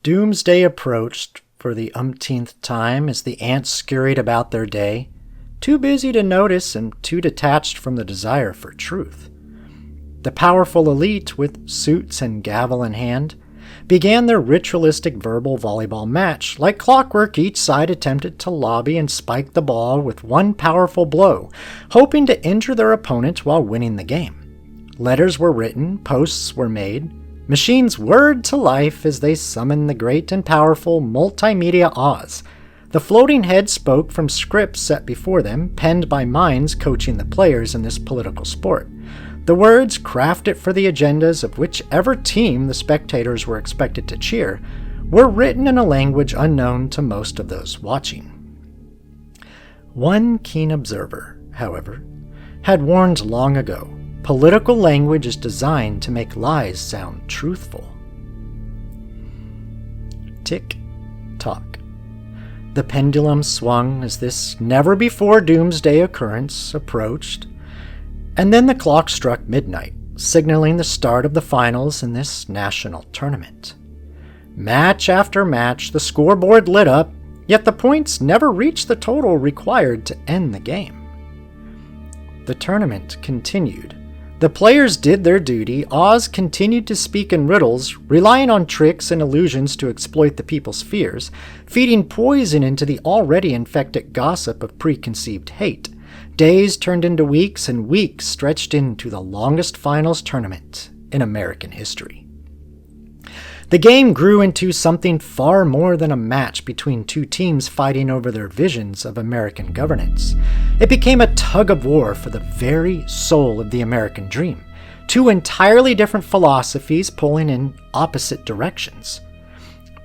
Doomsday approached for the umpteenth time as the ants scurried about their day, too busy to notice and too detached from the desire for truth. The powerful elite, with suits and gavel in hand, began their ritualistic verbal volleyball match. Like clockwork, each side attempted to lobby and spike the ball with one powerful blow, hoping to injure their opponent while winning the game. Letters were written, posts were made, machines whirred to life as they summoned the great and powerful multimedia Oz. The floating heads spoke from scripts set before them, penned by minds coaching the players in this political sport. The words, crafted for the agendas of whichever team the spectators were expected to cheer, were written in a language unknown to most of those watching. One keen observer, however, had warned long ago, political language is designed to make lies sound truthful. Tick-tock. The pendulum swung as this never-before-doomsday occurrence approached, and then the clock struck midnight, signaling the start of the finals in this national tournament. Match after match, the scoreboard lit up, yet the points never reached the total required to end the game. The tournament continued. The players did their duty. Oz continued to speak in riddles, relying on tricks and illusions to exploit the people's fears, feeding poison into the already infected gossip of preconceived hate. Days turned into weeks, and weeks stretched into the longest finals tournament in American history. The game grew into something far more than a match between two teams fighting over their visions of American governance. It became a tug-of-war for the very soul of the American dream, two entirely different philosophies pulling in opposite directions.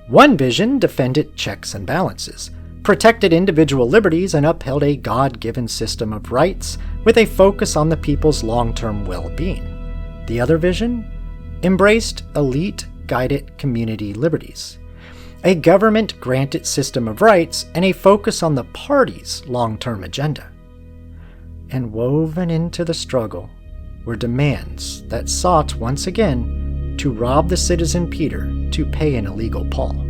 One vision defended checks and balances, protected individual liberties, and upheld a God-given system of rights with a focus on the people's long-term well-being. The other vision embraced elite-guided community liberties, a government-granted system of rights, and a focus on the party's long-term agenda. And woven into the struggle were demands that sought once again to rob the citizen Peter to pay an illegal Paul.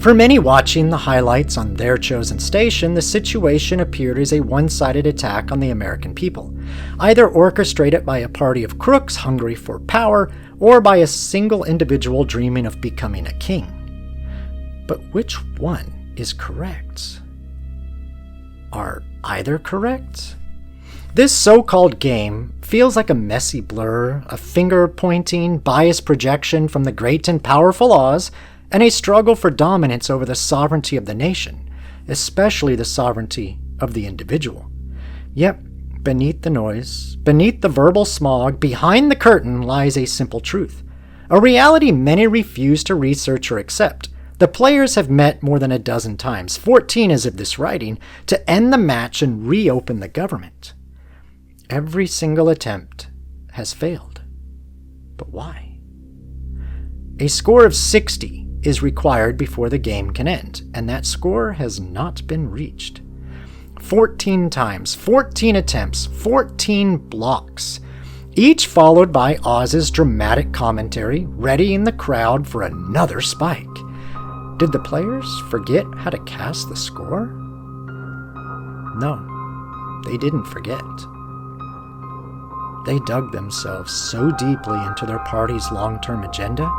For many watching the highlights on their chosen station, the situation appeared as a one-sided attack on the American people, either orchestrated by a party of crooks hungry for power or by a single individual dreaming of becoming a king. But which one is correct? Are either correct? This so-called game feels like a messy blur, a finger-pointing, biased projection from the great and powerful Oz, and a struggle for dominance over the sovereignty of the nation, especially the sovereignty of the individual. Yet, beneath the noise, beneath the verbal smog, behind the curtain lies a simple truth, a reality many refuse to research or accept. The players have met more than a dozen times, 14 as of this writing, to end the match and reopen the government. Every single attempt has failed. But why? A score of 60 is required before the game can end, and that score has not been reached. 14 times, 14 attempts, 14 blocks, each followed by Oz's dramatic commentary, readying the crowd for another spike. Did the players forget how to cast the score? No, they didn't forget. They dug themselves so deeply into their party's long-term agenda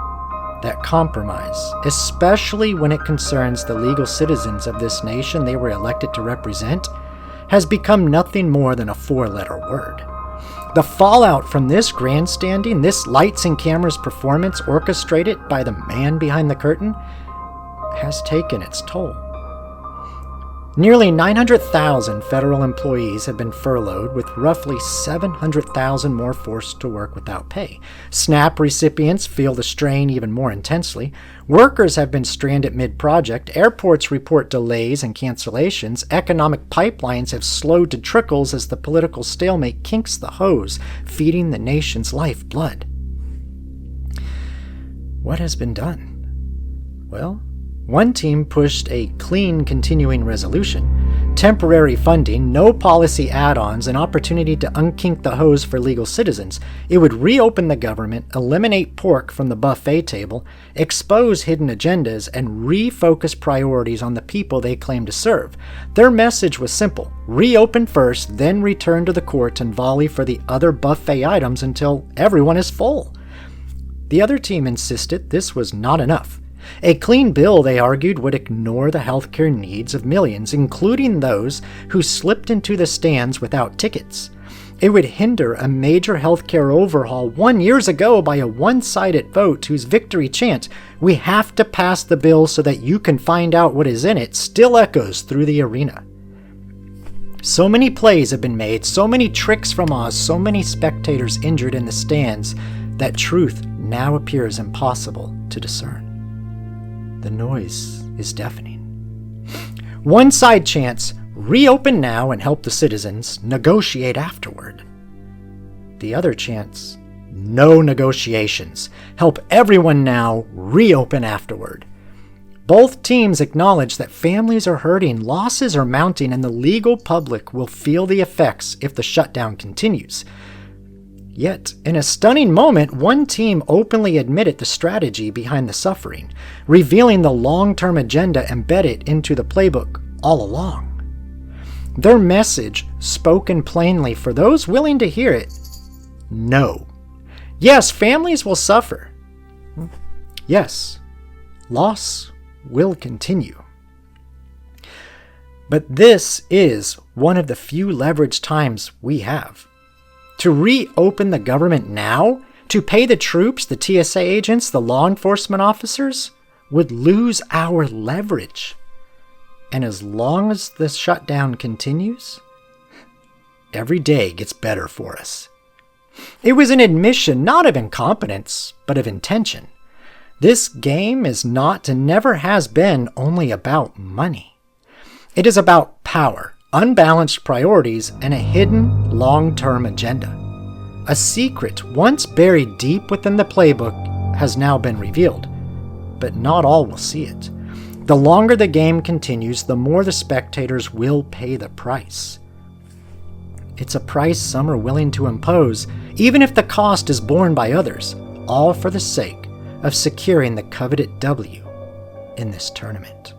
that compromise, especially when it concerns the legal citizens of this nation they were elected to represent, has become nothing more than a four-letter word. The fallout from this grandstanding, this lights and cameras performance orchestrated by the man behind the curtain, has taken its toll. Nearly 900,000 federal employees have been furloughed, with roughly 700,000 more forced to work without pay. SNAP recipients feel the strain even more intensely. Workers have been stranded mid-project. Airports report delays and cancellations. Economic pipelines have slowed to trickles as the political stalemate kinks the hose, feeding the nation's lifeblood. What has been done? Well, one team pushed a clean continuing resolution. temporary funding, no policy add-ons, an opportunity to unkink the hose for legal citizens. It would reopen the government, eliminate pork from the buffet table, expose hidden agendas, and refocus priorities on the people they claim to serve. Their message was simple: reopen first, then return to the court and volley for the other buffet items until everyone is full. The other team insisted this was not enough. A clean bill, they argued, would ignore the healthcare needs of millions, including those who slipped into the stands without tickets. It would hinder a major healthcare overhaul won years ago by a one-sided vote whose victory chant, "We have to pass the bill so that you can find out what is in it," still echoes through the arena. So many plays have been made, so many tricks from Oz, so many spectators injured in the stands, that truth now appears impossible to discern. The noise is deafening. One side chants, "Reopen now and help the citizens, negotiate afterward." The other chants, "No negotiations, help everyone now, reopen afterward." Both teams acknowledge that families are hurting, losses are mounting, and the legal public will feel the effects if the shutdown continues. Yet, in a stunning moment, one team openly admitted the strategy behind the suffering, revealing the long-term agenda embedded into the playbook all along. Their message, spoken plainly for those willing to hear it: no. Yes, families will suffer. Yes, loss will continue. But this is one of the few leveraged times we have. To reopen the government now, to pay the troops, the TSA agents, the law enforcement officers, would lose our leverage. And as long as the shutdown continues, every day gets better for us. It was an admission not of incompetence, but of intention. This game is not and never has been only about money. It is about power, unbalanced priorities, and a hidden long-term agenda. A secret once buried deep within the playbook has now been revealed, but not all will see it. The longer the game continues, the more the spectators will pay the price. It's a price some are willing to impose, even if the cost is borne by others, all for the sake of securing the coveted W in this tournament.